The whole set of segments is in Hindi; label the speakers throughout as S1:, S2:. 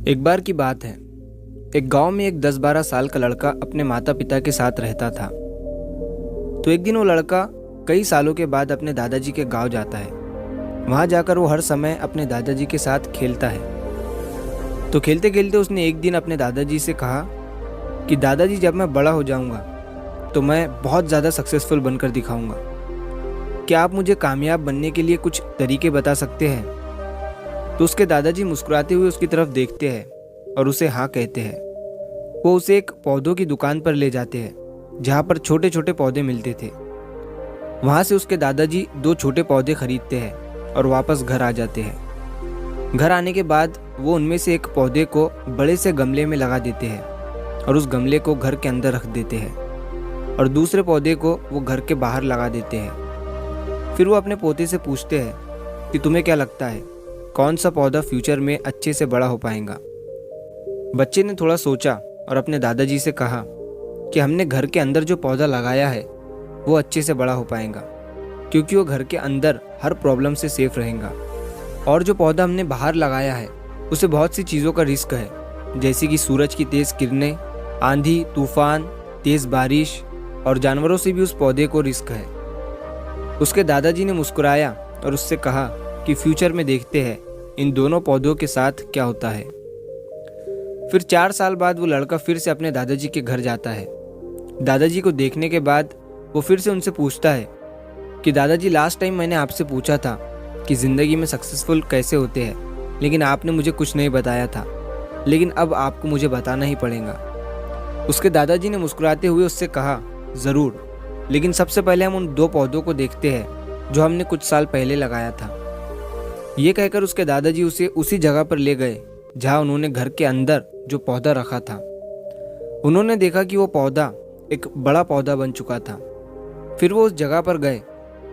S1: एक बार की बात है। एक गांव में एक 10-12 साल का लड़का अपने माता पिता के साथ रहता था। तो एक दिन वो लड़का कई सालों के बाद अपने दादाजी के गांव जाता है। वहां जाकर वो हर समय अपने दादाजी के साथ खेलता है। तो खेलते खेलते उसने एक दिन अपने दादाजी से कहा कि दादाजी, जब मैं बड़ा हो जाऊंगा तो मैं बहुत ज़्यादा सक्सेसफुल बनकर दिखाऊंगा। क्या आप मुझे कामयाब बनने के लिए कुछ तरीके बता सकते हैं? तो उसके दादाजी मुस्कुराते हुए उसकी तरफ देखते हैं और उसे हाँ कहते हैं। वो उसे एक पौधों की दुकान पर ले जाते हैं जहाँ पर छोटे छोटे पौधे मिलते थे। वहाँ से उसके दादाजी 2 छोटे पौधे खरीदते हैं और वापस घर आ जाते हैं। घर आने के बाद वो उनमें से एक पौधे को बड़े से गमले में लगा देते हैं और उस गमले को घर के अंदर रख देते हैं और दूसरे पौधे को वो घर के बाहर लगा देते हैं। फिर वो अपने पोते से पूछते हैं कि तुम्हें क्या लगता है, कौन सा पौधा फ्यूचर में अच्छे से बड़ा हो पाएगा? बच्चे ने थोड़ा सोचा और अपने दादाजी से कहा कि हमने घर के अंदर जो पौधा लगाया है वो अच्छे से बड़ा हो पाएगा, क्योंकि वो घर के अंदर हर प्रॉब्लम से सेफ रहेगा। और जो पौधा हमने बाहर लगाया है उसे बहुत सी चीज़ों का रिस्क है, जैसे कि सूरज की तेज़ किरणें, आंधी तूफान, तेज़ बारिश और जानवरों से भी उस पौधे को रिस्क है। उसके दादाजी ने मुस्कुराया और उससे कहा कि फ्यूचर में देखते हैं इन दोनों पौधों के साथ क्या होता है। फिर 4 साल बाद वो लड़का फिर से अपने दादाजी के घर जाता है। दादाजी को देखने के बाद वो फिर से उनसे पूछता है कि दादाजी, लास्ट टाइम मैंने आपसे पूछा था कि ज़िंदगी में सक्सेसफुल कैसे होते हैं, लेकिन आपने मुझे कुछ नहीं बताया था, लेकिन अब आपको मुझे बताना ही पड़ेगा। उसके दादाजी ने मुस्कुराते हुए उससे कहा, ज़रूर, लेकिन सबसे पहले हम उन 2 पौधों को देखते हैं जो हमने कुछ साल पहले लगाया था। ये कहकर उसके दादाजी उसे उसी जगह पर ले गए जहाँ उन्होंने घर के अंदर जो पौधा रखा था। उन्होंने देखा कि वो पौधा एक बड़ा पौधा बन चुका था। फिर वो उस जगह पर गए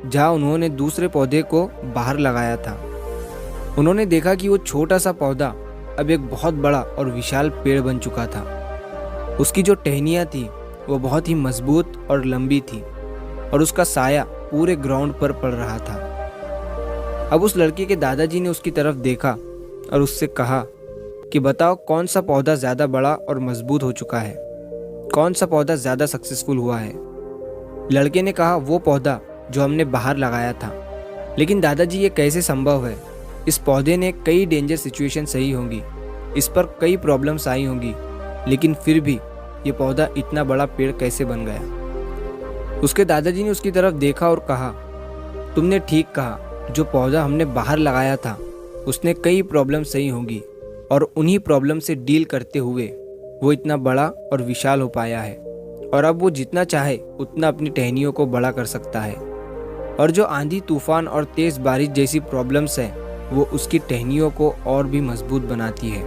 S1: जहाँ उन्होंने दूसरे पौधे को बाहर लगाया था। उन्होंने देखा कि वो छोटा सा पौधा अब एक बहुत बड़ा और विशाल पेड़ बन चुका था। उसकी जो टहनियाँ थी वो बहुत ही मजबूत और लंबी थी और उसका साया पूरे ग्राउंड पर पड़ रहा था। अब उस लड़के के दादाजी ने उसकी तरफ देखा और उससे कहा कि बताओ, कौन सा पौधा ज़्यादा बड़ा और मजबूत हो चुका है, कौन सा पौधा ज़्यादा सक्सेसफुल हुआ है? लड़के ने कहा, वो पौधा जो हमने बाहर लगाया था। लेकिन दादाजी, ये कैसे संभव है? इस पौधे ने कई डेंजर सिचुएशन सही होंगी, इस पर कई प्रॉब्लम्स आई होंगी, लेकिन फिर भी ये पौधा इतना बड़ा पेड़ कैसे बन गया? उसके दादाजी ने उसकी तरफ देखा और कहा, तुमने ठीक कहा, जो पौधा हमने बाहर लगाया था उसने कई प्रॉब्लम सही होंगी और उन्हीं प्रॉब्लम से डील करते हुए वो इतना बड़ा और विशाल हो पाया है। और अब वो जितना चाहे उतना अपनी टहनियों को बड़ा कर सकता है। और जो आंधी तूफान और तेज़ बारिश जैसी प्रॉब्लम्स हैं वो उसकी टहनियों को और भी मजबूत बनाती है।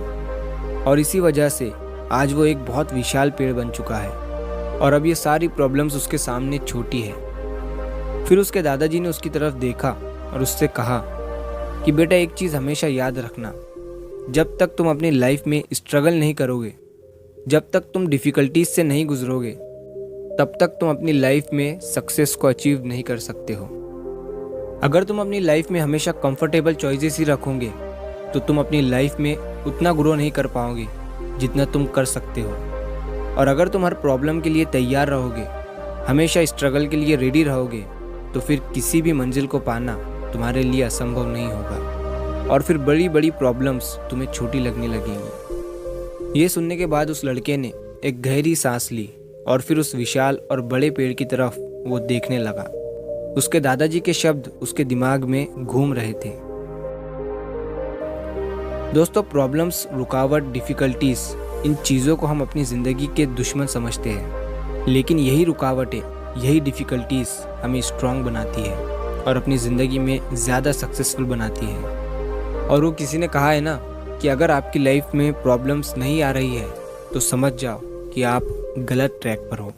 S1: और इसी वजह से आज वो एक बहुत विशाल पेड़ बन चुका है और अब ये सारी प्रॉब्लम्स उसके सामने छोटी है। फिर उसके दादाजी ने उसकी तरफ देखा और उससे कहा कि बेटा, एक चीज़ हमेशा याद रखना, जब तक तुम अपनी लाइफ में स्ट्रगल नहीं करोगे, जब तक तुम डिफ़िकल्टीज से नहीं गुजरोगे, तब तक तुम अपनी लाइफ में सक्सेस को अचीव नहीं कर सकते हो। अगर तुम अपनी लाइफ में हमेशा कंफर्टेबल चॉइसेस ही रखोगे तो तुम अपनी लाइफ में उतना ग्रो नहीं कर पाओगे जितना तुम कर सकते हो। और अगर तुम हर प्रॉब्लम के लिए तैयार रहोगे, हमेशा स्ट्रगल के लिए रेडी रहोगे, तो फिर किसी भी मंजिल को पाना तुम्हारे लिए असंभव नहीं होगा और फिर बड़ी बड़ी प्रॉब्लम्स तुम्हें छोटी लगने लगेंगी। ये सुनने के बाद उस लड़के ने एक गहरी सांस ली और फिर उस विशाल और बड़े पेड़ की तरफ वो देखने लगा। उसके दादाजी के शब्द उसके दिमाग में घूम रहे थे। दोस्तों, प्रॉब्लम्स, रुकावट, डिफ़िकल्टीज, इन चीज़ों को हम अपनी ज़िंदगी के दुश्मन समझते हैं, लेकिन यही रुकावटें, यही डिफ़िकल्टीज हमें स्ट्रांग बनाती है और अपनी ज़िंदगी में ज़्यादा सक्सेसफुल बनाती है। और वो किसी ने कहा है ना कि अगर आपकी लाइफ में प्रॉब्लम्स नहीं आ रही है तो समझ जाओ कि आप गलत ट्रैक पर हो।